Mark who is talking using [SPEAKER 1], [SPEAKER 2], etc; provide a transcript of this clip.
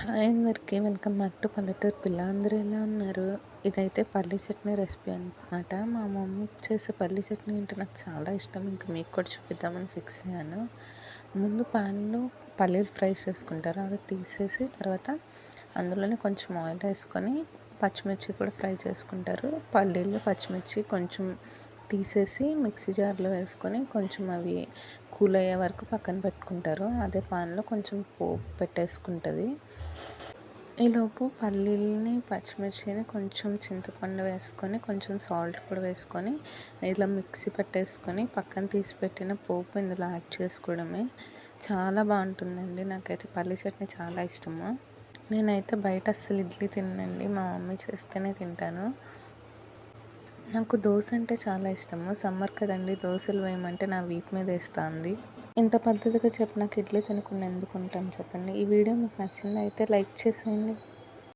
[SPEAKER 1] Hi అందరికీ welcome back to పల్లెటూరు పిల్ల. అందరూ ఎలా ఉన్నారు? ఇదైతే పల్లీ చట్నీ రెసిపీ అనమాట. మా మమ్మీ చేసే పల్లీ చట్నీ అంటే నాకు చాలా ఇష్టం. ఇంకా మీకు కూడా చూపిద్దామని ఫిక్స్ అయ్యాను. ముందు ప్యాన్లో పల్లీలు ఫ్రై చేసుకుంటారు. అవి తీసేసి తర్వాత అందులోనే కొంచెం ఆయిల్ వేసుకొని పచ్చిమిర్చి కూడా ఫ్రై చేసుకుంటారు. పల్లీలు పచ్చిమిర్చి కొంచెం తీసేసి మిక్సీ జార్లో వేసుకొని కొంచెం అవి కూల్ అయ్యే వరకు పక్కన పెట్టుకుంటారు. అదే పాన్లో కొంచెం పోపు పెట్టేసుకుంటుంది. ఈలోపు పల్లీలని పచ్చిమిర్చిని కొంచెం చింతపండు వేసుకొని కొంచెం సాల్ట్ కూడా వేసుకొని ఇలా మిక్సీ పట్టేసుకొని పక్కన తీసి పెట్టిన పోపు ఇందులో యాడ్ చేసుకోవడమే. చాలా బాగుంటుందండి. నాకైతే పల్లీ చట్నీ చాలా ఇష్టము. నేనైతే బయట అస్సలు ఇడ్లీ తినండి, మా మమ్మీ చేస్తేనే తింటాను. నాకు దోశ అంటే చాలా ఇష్టము. సమ్మర్ కదండి, దోశలు వేయమంటే నా వీపు మీద వేస్తుంది. ఇంత పద్ధతిగా చెప్పినాక ఇడ్లీ తినకుండా ఎందుకు ఉంటాం చెప్పండి. ఈ వీడియో మీకు నచ్చింది అయితే లైక్ చేసేయండి.